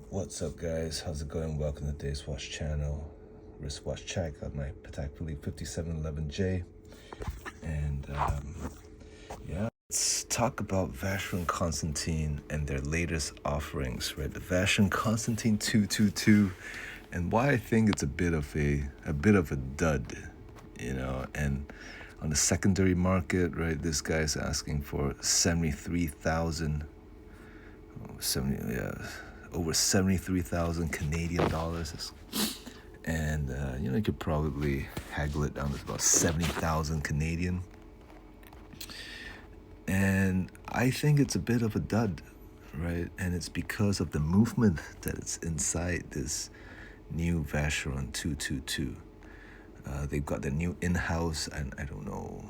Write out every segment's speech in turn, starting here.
What's up, guys? How's it going? Welcome to Dave's Watch channel. Wristwatch check on my Patek Philippe 5711J. And let's talk about Vacheron Constantin and their latest offerings, right? The Vacheron Constantin 222, and why I think it's a bit of a dud, and on the secondary market, right? This guy's asking for 73,000, over 73,000 Canadian dollars. And you could probably haggle it down to about 70,000 Canadian. And I think it's a bit of a dud, right? And it's because of the movement that it's inside this new Vacheron 222. They've got the new in-house, and I don't know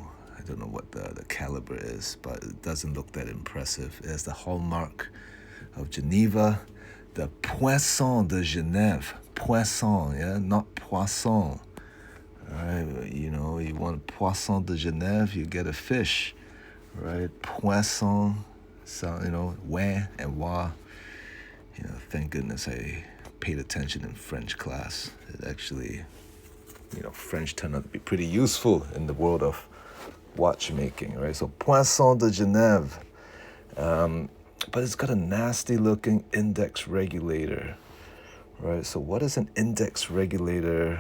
what the caliber is, but it doesn't look that impressive. It has the hallmark of Geneva, the Poisson de Genève. Poisson, yeah, not poisson. All right, you want Poisson de Genève, you get a fish, right? Poisson, so, where and why. Thank goodness I paid attention in French class. It actually, French turned out to be pretty useful in the world of watchmaking, right? So Poisson de Genève. But it's got a nasty looking index regulator, right? So what is an index regulator?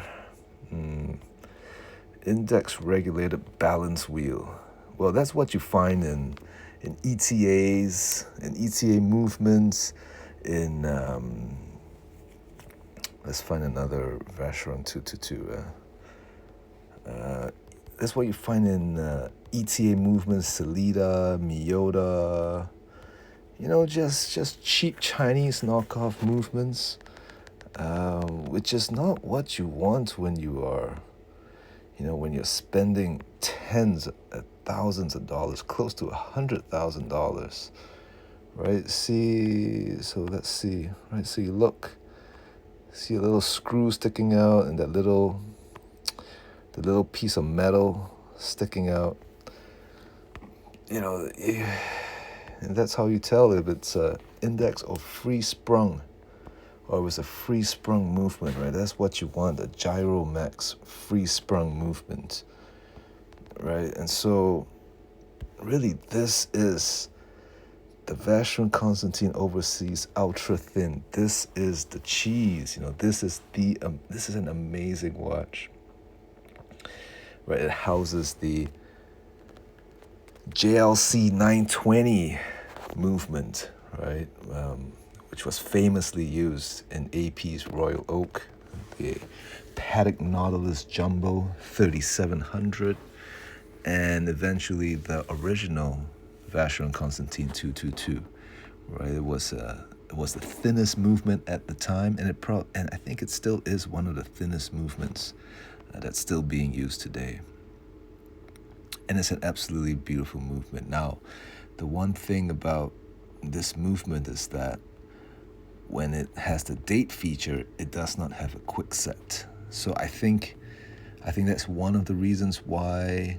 Index regulated balance wheel. Well, that's what you find in ETAs, in ETA movements, in let's find another Vacheron 222. That's what you find in ETA movements, Salida, Miyota. Just cheap Chinese knockoff movements, which is not what you want when you are, when you're spending tens of thousands of dollars, close to $100,000, right? So let's see, right? So you look, see a little screw sticking out, and the little piece of metal sticking out. And that's how you tell if it's an index or free sprung, or it was a free sprung movement, right? That's what you want, a gyro max free sprung movement, right? And so really this is the Vacheron Constantin Overseas Ultra Thin. This is the cheese, this is an amazing watch, right? It houses the JLC 920 movement, right? Which was famously used in AP's Royal Oak, the Patek Nautilus Jumbo 3700, and eventually the original Vacheron Constantin 222, right? It was the thinnest movement at the time, and I think it still is one of the thinnest movements that's still being used today. And it's an absolutely beautiful movement. Now, the one thing about this movement is that when it has the date feature, it does not have a quick set. So I think that's one of the reasons why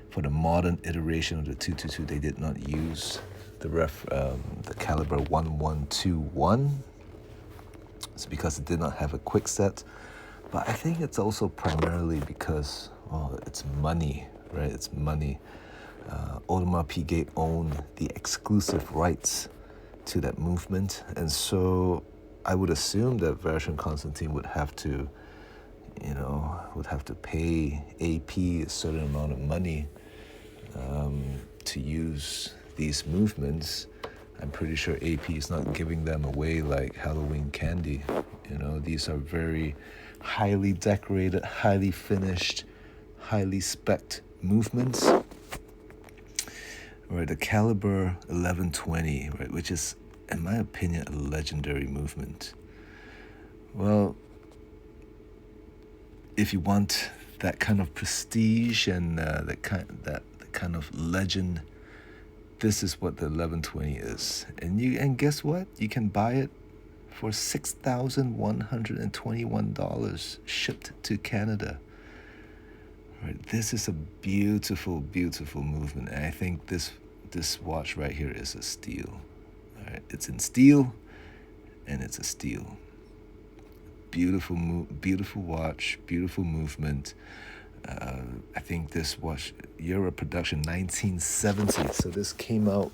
for the modern iteration of the 222, they did not use the caliber 1121. It's because it did not have a quick set. But I think it's also primarily because, it's money, right? It's money. Audemars Piguet owned the exclusive rights to that movement, and so I would assume that Vacheron Constantin would have to pay AP a certain amount of money to use these movements. I'm pretty sure AP is not giving them away like Halloween candy. These are very highly decorated, highly finished, highly spec'd movements. Right, the caliber 1120, right, which is, in my opinion, a legendary movement. Well, if you want that kind of prestige and that kind of legend, this is what the 1120 is. And guess what? You can buy it for $6,121 shipped to Canada. Right, this is a beautiful, beautiful movement, and I think this watch right here is a steal. All right, it's in steel, and it's a steel. Beautiful watch, beautiful movement. I think this watch, year of production, 1970. So this came out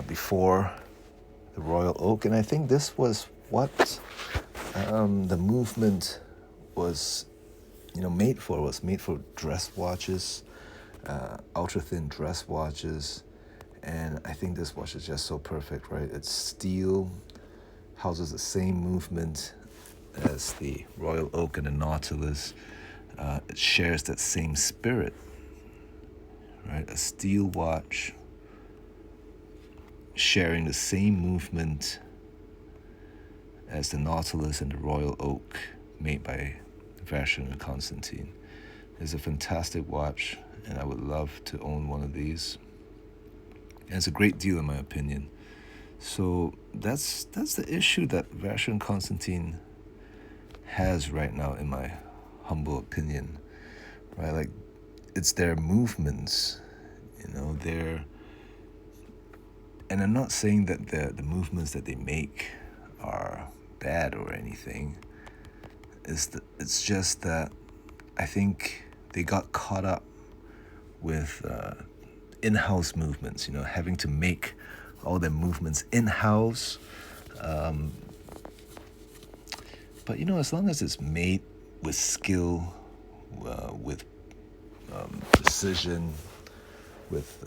before the Royal Oak, and I think this was what the movement was, made for. Was made for dress watches, ultra thin dress watches, and I think this watch is just so perfect, right? It's steel, houses the same movement as the Royal Oak and the Nautilus. It shares that same spirit, right? A steel watch sharing the same movement as the Nautilus and the Royal Oak, made by Vacheron and Constantin. It's a fantastic watch, and I would love to own one of these. And it's a great deal in my opinion. So that's the issue that Vacheron and Constantin has right now, in my humble opinion, right? Like, it's their movements, and I'm not saying that the movements that they make are bad or anything. It's just that I think they got caught up with in-house movements, having to make all their movements in-house. But as long as it's made with skill, with precision, with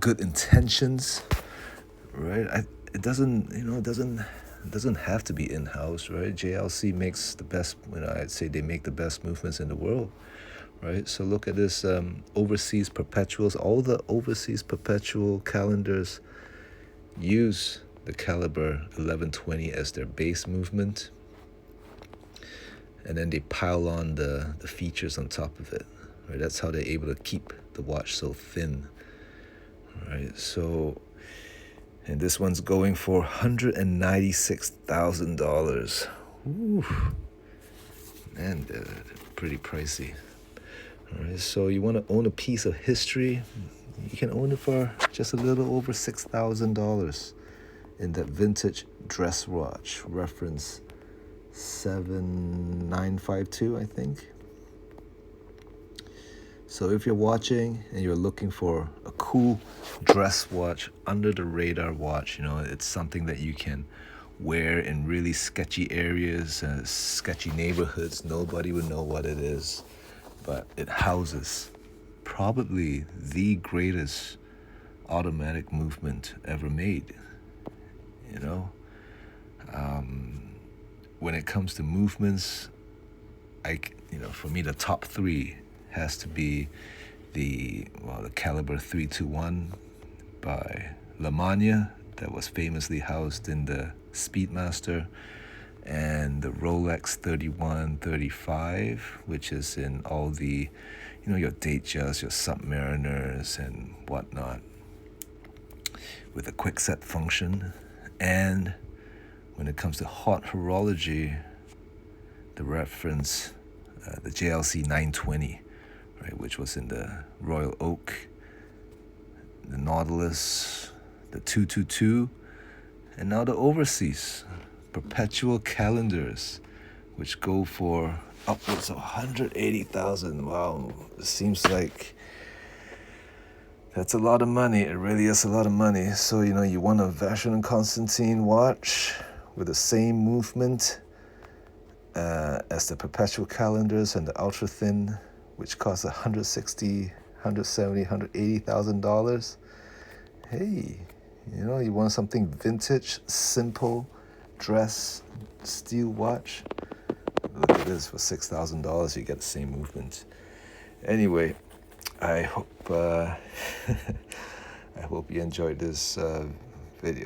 good intentions, right? It doesn't have to be in-house, right? JLC makes the best. I'd say they make the best movements in the world, right? So look at this overseas perpetuals. All the overseas perpetual calendars use the caliber 1120 as their base movement, and then they pile on the features on top of it, right? That's how they're able to keep the watch so thin, right? So, and this one's going for $196,000. Ooh, man, they're pretty pricey. All right, so you want to own a piece of history, you can own it for just a little over $6,000 in that vintage dress watch, reference 7952, I think. So if you're watching and you're looking for a cool dress watch, under the radar watch, it's something that you can wear in really sketchy areas, sketchy neighborhoods. Nobody would know what it is, but it houses probably the greatest automatic movement ever made. When it comes to movements, for me, the top three has to be the caliber 321 by Lamagna, that was famously housed in the Speedmaster, and the Rolex 3135, which is in all the, your Datejust, your Submariners and whatnot, with a quick set function. And when it comes to hot horology, the reference, the JLC 920, right, which was in the Royal Oak, the Nautilus, the 222, and now the overseas perpetual calendars, which go for upwards of $180,000. Wow, it seems like that's a lot of money. It really is a lot of money. So you want a Vacheron and Constantin watch with the same movement as the perpetual calendars and the ultra thin, which costs $160,000, $170,000, $180,000. Hey, you want something vintage, simple, dress, steel watch? Look at this, for $6,000 you get the same movement. Anyway, I hope I hope you enjoyed this video.